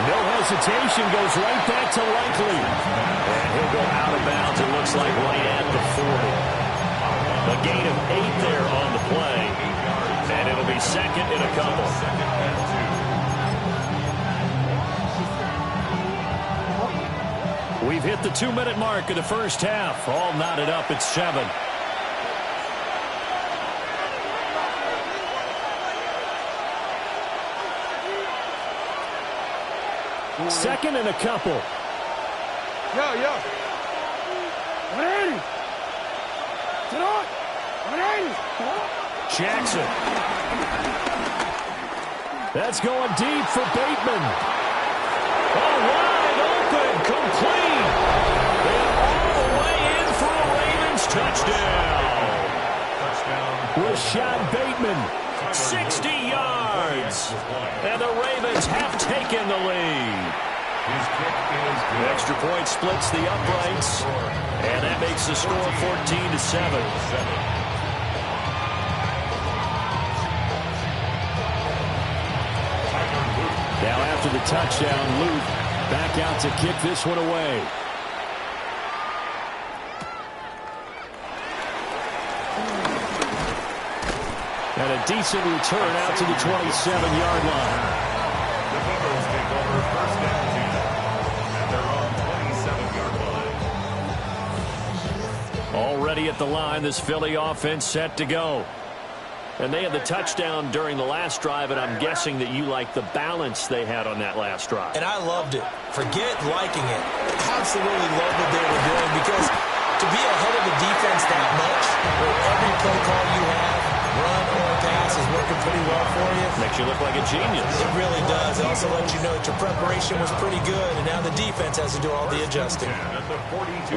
No hesitation, goes right back to Likely. And he'll go out of bounds, it looks like, right at the 40. A gain of 8 there on the play. And it'll be 2nd and a couple. We've hit the 2-minute mark of the first half. All knotted up at 7. Second and a couple. Yo. 180. Sit on. 180. Jackson. That's going deep for Bateman. Oh, wide open, complete. And all the way in for a Ravens touchdown. Rashad Bateman, 60 yards. And the Ravens have taken the lead. The extra point splits the uprights. And that makes the score 14-7. Now after the touchdown, Luke back out to kick this one away. And a decent return out to the 27-yard line. The Eagles take over 1st and 10 at their own 27-yard line. Already at the line, this Philly offense set to go. And they had the touchdown during the last drive, and I'm guessing that you like the balance they had on that last drive. And I loved it. Forget liking it. Absolutely loved what they were doing because to be ahead of the defense defense that much, where every play call you have, run or pass, is working pretty well for you. Makes you look like a genius. It really does. It also lets you know that your preparation was pretty good, and now the defense has to do all the adjusting.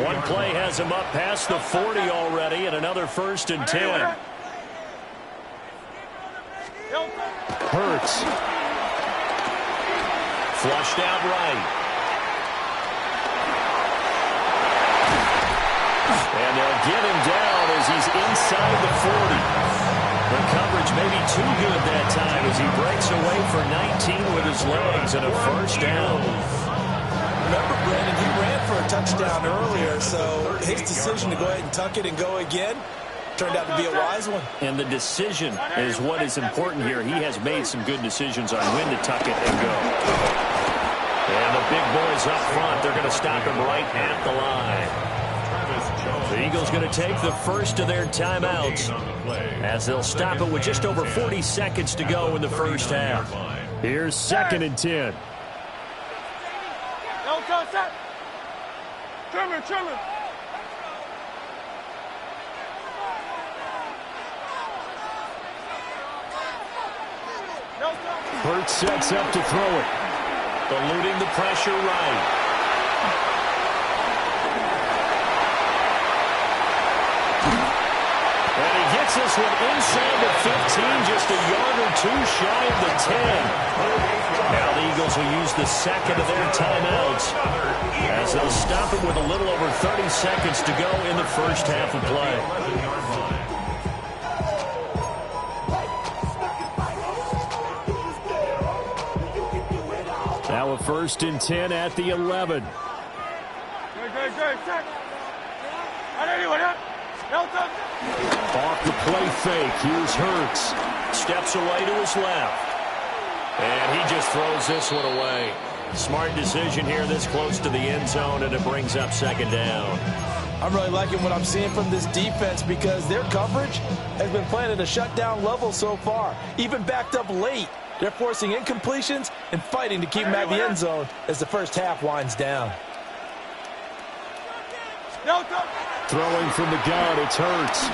One play has him up past the 40 already, and another 1st and 10. Hurts. Flushed out right. And they'll get him down as he's inside the 40. The coverage may be too good that time as he breaks away for 19 with his legs and a 1st down. Remember, Brandon, he ran for a touchdown earlier, so his decision to go ahead and tuck it and go again turned out to be a wise one. And the decision is what is important here. He has made some good decisions on when to tuck it and go. And the big boys up front, they're going to stop him right at the line. The Eagles going to take the first of their timeouts as they'll stop it with just over 40 seconds to go in the first half. Here's 2nd and 10. Trimmer. Hurts sets up to throw it. Eluding the pressure right. And he gets this one inside the 15, just a yard or two shy of the 10. Now the Eagles will use the second of their timeouts as they'll stop it with a little over 30 seconds to go in the first half of play. Now a 1st and 10 at the 11. Off the play fake. Here's Hurts. Steps away to his left. And he just throws this one away. Smart decision here this close to the end zone, and it brings up 2nd down. I'm really liking what I'm seeing from this defense because their coverage has been playing at a shutdown level so far. Even backed up late, they're forcing incompletions and fighting to keep them out of the end zone as the first half winds down. Throwing from the gun, it's Hurts.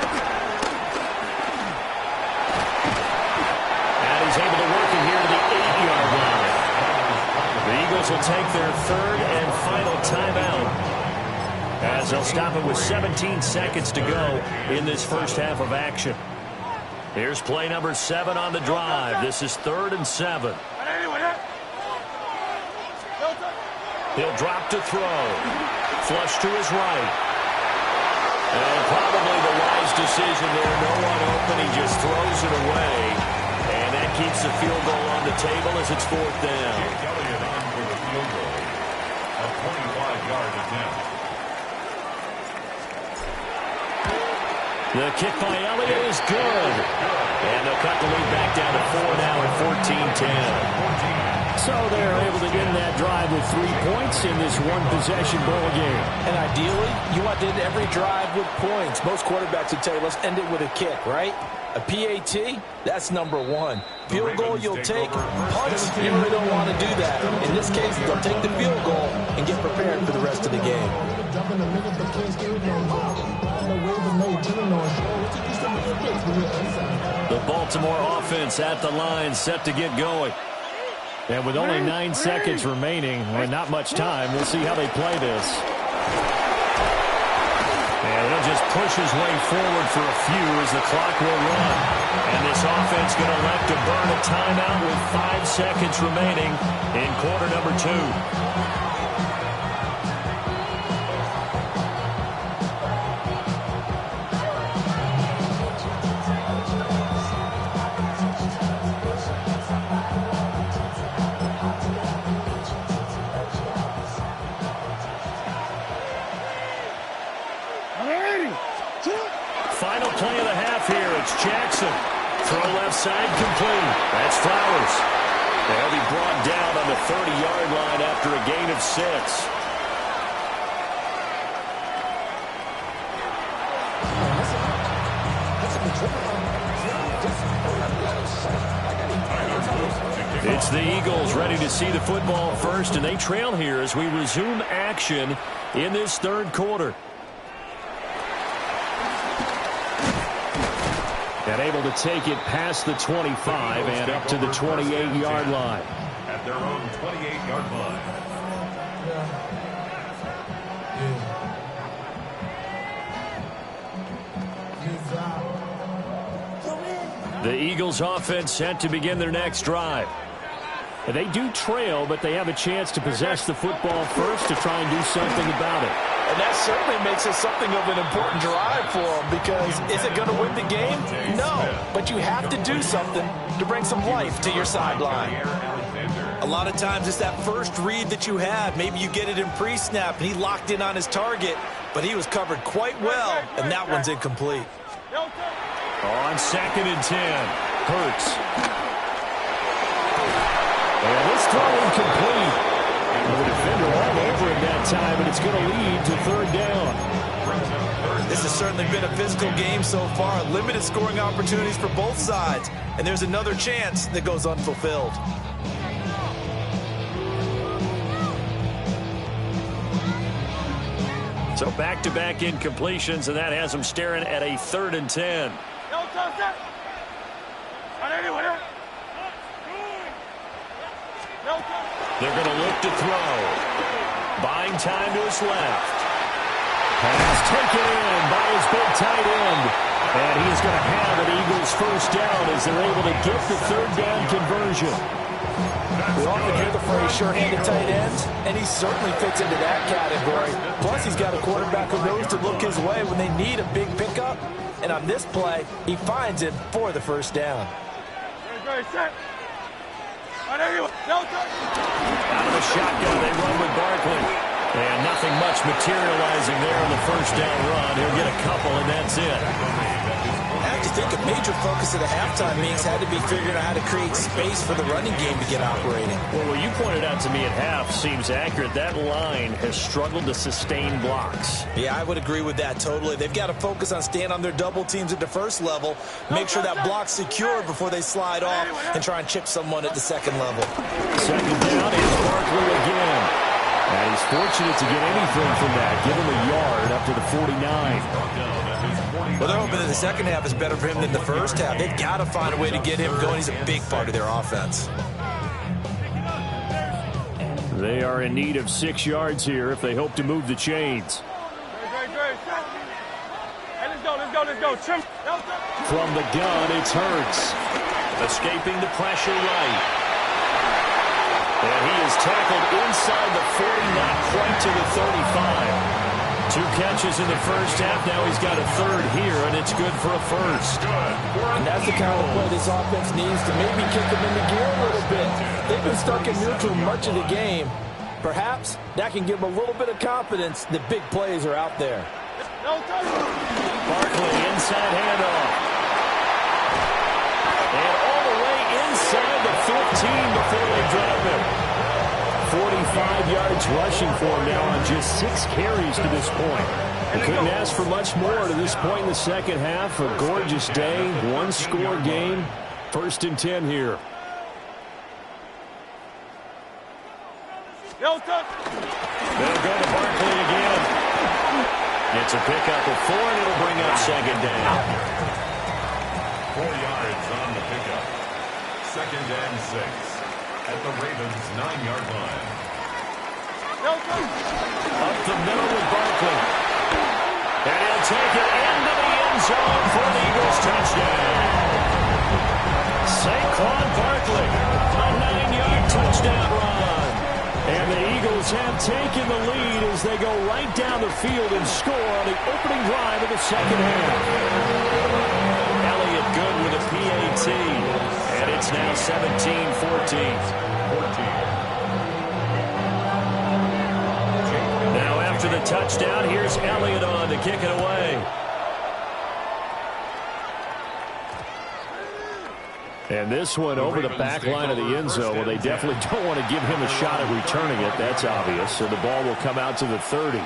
And he's able to work it here to the 8-yard line. The Eagles will take their 3rd and final timeout as they'll stop it with 17 seconds to go in this first half of action. Here's play number 7 on the drive. This is 3rd and 7. He'll drop to throw. Flush to his right. And probably the wise decision there. No one open. He just throws it away. And that keeps the field goal on the table as it's 4th down. Elliott on for the field goal. A 25-yard attempt. The kick by Elliott is good. And they'll cut the lead back down to 4 now at 14-10. So they're able to end that drive with 3 points in this one-possession ball game. And ideally, you want to end every drive with points. Most quarterbacks would tell you, let's end it with a kick, right? A PAT, that's number 1. Field goal you'll take. Punts, you really don't want to do that. In this case, they'll take the field goal and get prepared for the rest of the game. The Baltimore offense at the line, set to get going. And with only 9 seconds remaining, and not much time, we'll see how they play this. And he'll just push his way forward for a few as the clock will run. And this offense going to elect to burn a timeout with 5 seconds remaining in quarter number 2. Final play of the half here. It's Jackson. Throw left side complete. That's Flowers. They'll be brought down on the 30-yard line after a gain of 6. It's the Eagles ready to see the football first, and they trail here as we resume action in this third quarter. And able to take it past the 25 and up to the 28-yard line. At their own 28-yard line. The Eagles offense set to begin their next drive. They do trail, but they have a chance to possess the football first to try and do something about it. And that certainly makes it something of an important drive for them, because is it going to win the game? No, but you have to do something to bring some life to your sideline. A lot of times it's that first read that you have. Maybe you get it in pre-snap, and he locked in on his target, but he was covered quite well, and that one's incomplete. On 2nd and 10, Hurts. And this throw incomplete. The defender all over him that time, and it's going to lead to 3rd down. This has certainly been a physical game so far. Limited scoring opportunities for both sides, and there's another chance that goes unfulfilled. So back-to-back incompletions, and that has them staring at a 3rd and 10. They're going to look to throw. Buying time to his left. Pass taken in by his big tight end. And he's going to have an Eagles 1st down as they're able to get the 3rd down conversion. We often hear the phrase sure-handed tight ends, and he certainly fits into that category. Plus, he's got a quarterback who knows to look his way when they need a big pickup. And on this play, he finds it for the 1st down. Out of the shotgun, they run with Barkley. And nothing much materializing there on the 1st down run. He'll get a couple, and that's it. I have to think a major focus of the halftime meetings had to be figuring out how to create space for the running game to get operating. Well, what you pointed out to me at half seems accurate. That line has struggled to sustain blocks. Yeah, I would agree with that totally. They've got to focus on staying on their double teams at the 1st level, make sure that block's secure before they slide off and try and chip someone at the 2nd level. 2nd down is Barkley again. And he's fortunate to get anything from that. Give him a yard up to the 49. Well, they're hoping that the 2nd half is better for him than the 1st half. They've got to find a way to get him going. He's a big part of their offense. They are in need of 6 yards here if they hope to move the chains. Hey, let's go. Trim. From the gun, it's Hurts. Escaping the pressure right. And he is tackled inside the 40, not quite to the 35. 2 catches in the 1st half. Now he's got a 3rd here, and it's good for a 1st. And that's the kind of play this offense needs to maybe kick them into gear a little bit. They've been stuck in neutral much of the game. Perhaps that can give them a little bit of confidence that big plays are out there. Barkley, inside handoff. And all the way inside the 15 before they drop him. 45 yards rushing for him now on just 6 carries to this point. They couldn't ask for much more to this point in the 2nd half. A gorgeous day, 1-score game. 1st and 10 here. They'll go to Barkley again. It's a pickup of 4, and it'll bring up 2nd down. 4 yards on the pickup. 2nd and 6. At the Ravens' 9-yard line. Up the middle with Barkley. And he'll take it into the end zone for the Eagles touchdown. Saquon Barkley, a 9-yard touchdown run. And the Eagles have taken the lead as they go right down the field and score on the opening drive of the 2nd half. Elliott good with a PAT. And it's now 17-14. Now after the touchdown, here's Elliott on to kick it away. And this one over the back line of the end zone. Well, they definitely don't want to give him a shot at returning it. That's obvious. So the ball will come out to the 30.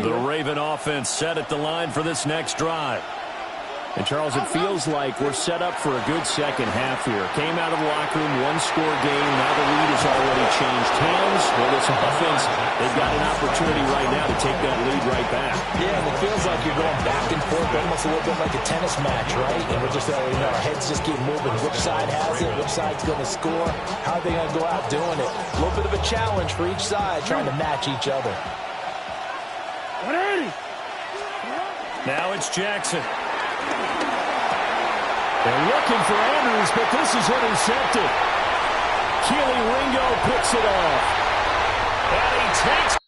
The Raven offense set at the line for this next drive. And, Charles, it feels like we're set up for a good second half here. Came out of the locker room, one-score game. Now the lead has already changed hands. Well, this offense, they've got an opportunity right now to take that lead right back. Yeah, and it feels like you're going back and forth, almost a little bit like a tennis match, right? And we're just, our heads just keep moving. Which side has it? Which side's going to score? How are they going to go out doing it? A little bit of a challenge for each side, trying to match each other. Now it's Jackson. They're looking for Andrews, but this is intercepted. Keely Ringo picks it off. And he takes